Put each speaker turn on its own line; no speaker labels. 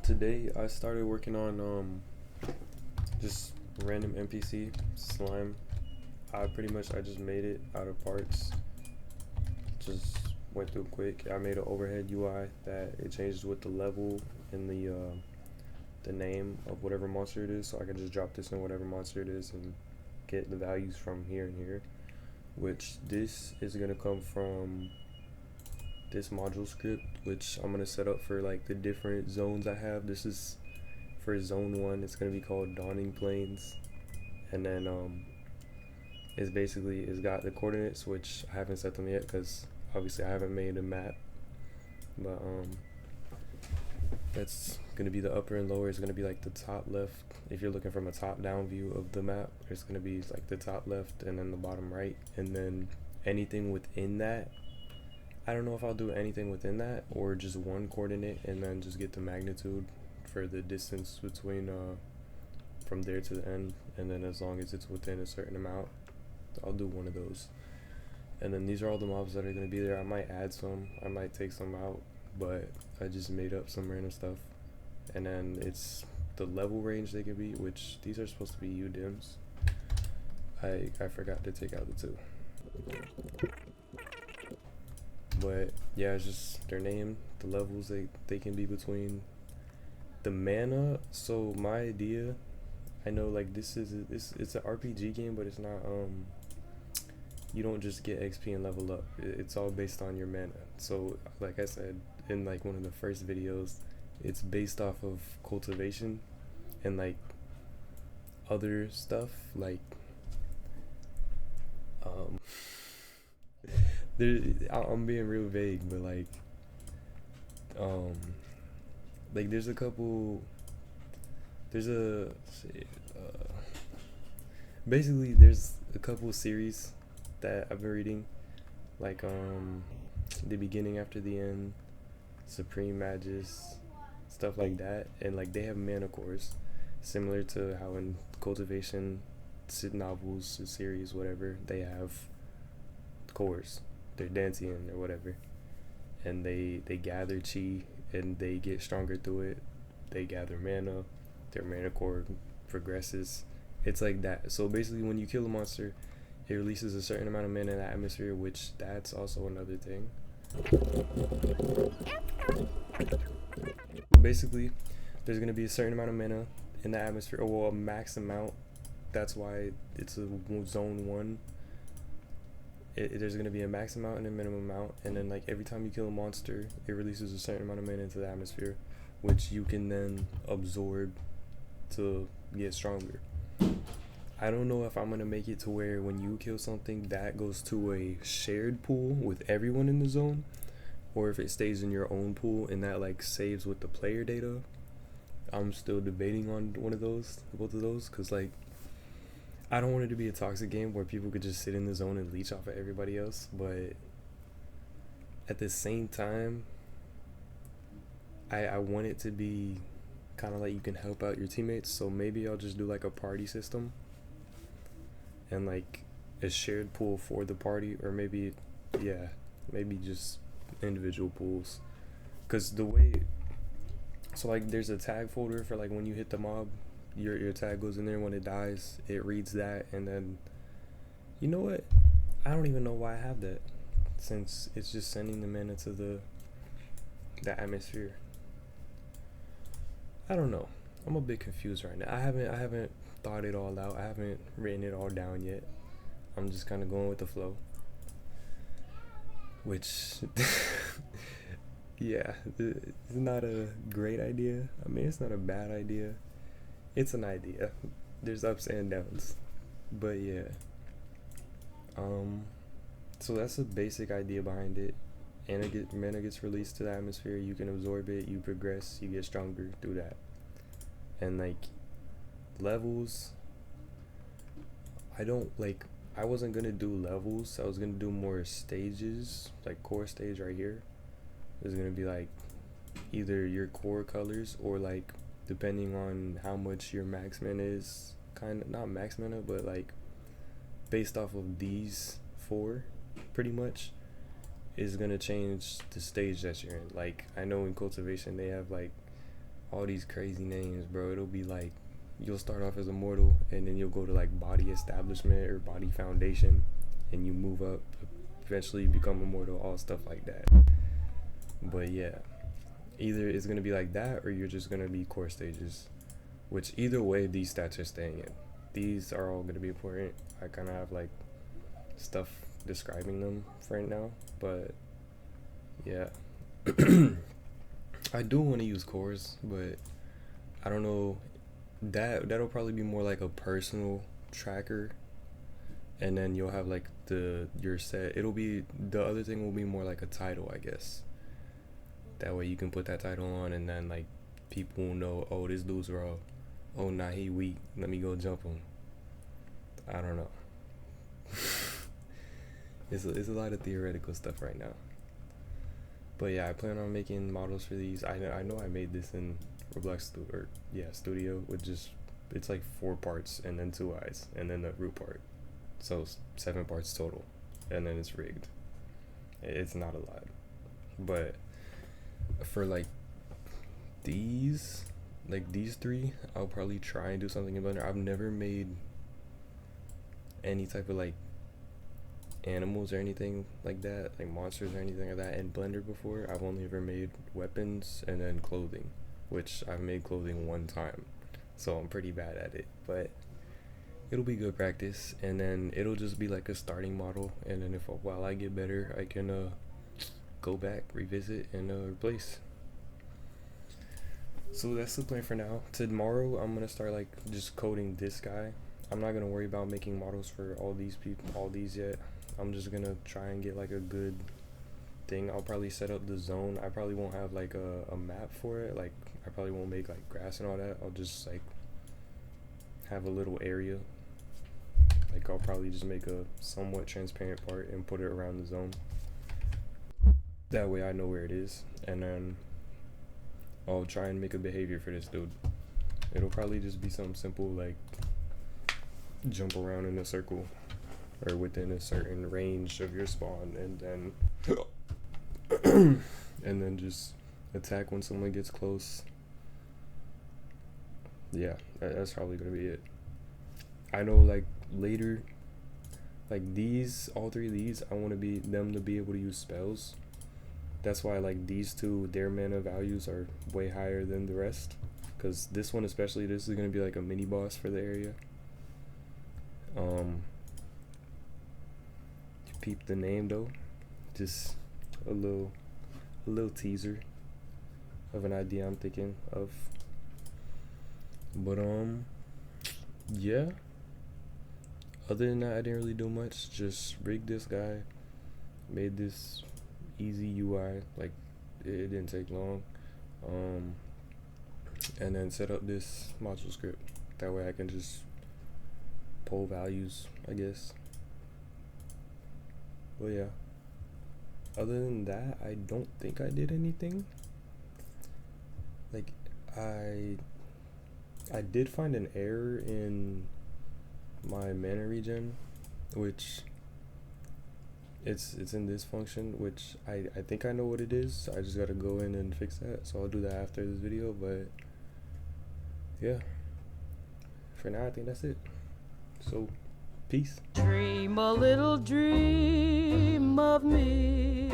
Today I started working on just random NPC slime. I just made it out of parts. Just went through quick. I made an overhead UI that it changes with the level and the name of whatever monster it is, so I can just drop this in whatever monster it is and get the values from here and here. Which this is gonna come from this module script, which I'm gonna set up for like the different zones I have. This is for zone 1. It's gonna be called Dawning Plains, and then it's got the coordinates, which I haven't set them yet because obviously I haven't made a map. But that's gonna be the upper and lower. It's gonna be like the top left. If you're looking from a top down view of the map, it's gonna be like the top left and then the bottom right, and then anything within that. I don't know if I'll do anything within that or just one coordinate and then just get the magnitude for the distance between from there to the end, and then as long as it's within a certain amount, I'll do one of those. And then these are all the mobs that are going to be there. I might add some, I might take some out, but I just made up some random stuff. And then it's the level range they can be, which these are supposed to be UDIMs. I forgot to take out the 2. But yeah, it's just their name, the levels they can be between, the mana. So my idea, I know like it's an RPG game, but it's not you don't just get XP and level up. It's all based on your mana. So like I said in like one of the first videos, it's based off of cultivation and like other stuff like I'm being real vague, but um there's a couple, there's a basically there's a couple series that I've been reading, like the beginning after the end, Supreme Magus, stuff like that, and like they have mana cores similar to how in cultivation novels series whatever they have cores. They're Dantian or whatever, and they gather chi and they get stronger through it. They gather mana, their mana core progresses. It's like that. So basically when you kill a monster, it releases a certain amount of mana in the atmosphere, which that's also another thing. Basically there's going to be a certain amount of mana in the atmosphere, or well, a max amount. That's why it's a zone 1. There's going to be a max amount and a minimum amount, and then like every time you kill a monster, it releases a certain amount of mana into the atmosphere, which you can then absorb to get stronger. I don't know if I'm going to make it to where when you kill something that goes to a shared pool with everyone in the zone, or if it stays in your own pool and that like saves with the player data. I'm still debating on both of those, because like I don't want it to be a toxic game where people could just sit in the zone and leech off of everybody else, but at the same time, I want it to be kind of like you can help out your teammates. So maybe I'll just do like a party system and like a shared pool for the party, or maybe just individual pools. Because the way, so like there's a tag folder for like when you hit the mob, your tag goes in there. When it dies, it reads that, and then you know what, I don't even know why I have that, since it's just sending the mana to the atmosphere. I don't know, I'm a bit confused right now. I haven't thought it all out. I haven't written it all down yet. I'm just kind of going with the flow, which yeah, it's not a great idea. I mean, it's not a bad idea. It's an idea. There's ups and downs. But yeah. So that's the basic idea behind it. And mana gets released to the atmosphere. You can absorb it. You progress. You get stronger through that. And like levels, I wasn't gonna do levels. I was gonna do more stages. Like core stage right here is gonna be like either your core colors, or like depending on how much your max mana is, kind of not max mana, but like based off of these 4 pretty much is gonna change the stage that you're in. Like I know in cultivation they have like all these crazy names, bro. It'll be like you'll start off as immortal, and then you'll go to like body establishment or body foundation, and you move up. Eventually, you become immortal. All stuff like that. But yeah, either it's gonna be like that, or you're just gonna be core stages. Which either way, these stats are staying in. These are all gonna be important. I kind of have like stuff describing them for right now, but yeah. I do want to use cores, but I don't know. That'll probably be more like a personal tracker, and then you'll have like your set. It'll be, the other thing will be more like a title, I guess. That way you can put that title on, and then like people will know, oh, this dude's raw. Oh, nah, he weak. Let me go jump him. I don't know. It's a lot of theoretical stuff right now. But yeah, I plan on making models for these. I know I made this in Roblox Studio with just, it's like 4 parts and then 2 eyes and then the root part. So 7 parts total, and then it's rigged. It's not a lot. But for like these 3, I'll probably try and do something in Blender. I've never made any type of like animals or anything like that, like monsters or anything like that in Blender before. I've only ever made weapons and then clothing, which I've made clothing 1 time, so I'm pretty bad at it, but it'll be good practice. And then it'll just be like a starting model, and then while I get better, I can go back, revisit, and replace. So that's the plan for now. Tomorrow I'm gonna start like just coding this guy. I'm not gonna worry about making models for all these yet. I'm just gonna try and get like a good thing. I'll probably set up the zone. I probably won't have like a map for it. Like I probably won't make like grass and all that. I'll just like have a little area. Like I'll probably just make a somewhat transparent part and put it around the zone. That way I know where it is, and then I'll try and make a behavior for this dude. It'll probably just be something simple like jump around in a circle or within a certain range of your spawn, and then just attack when someone gets close. Yeah, that's probably gonna be it. I know like later, like all 3 of these, I want them to be able to use spells. That's why like these 2, their mana values are way higher than the rest, because this one especially, this is gonna be like a mini boss for the area. Peep the name though, just a little teaser of an idea I'm thinking of. But yeah, other than that, I didn't really do much. Just rigged this guy, made this easy UI, like it didn't take long, and then set up this module script. That way I can just pull values, I guess. But yeah, other than that, I don't think I did anything. Like I did find an error in my mana regen, which it's in this function, which I think I know what it is. I just gotta go in and fix that, so I'll do that after this video. But yeah, for now I think that's it. So peace.
Dream a little dream of me.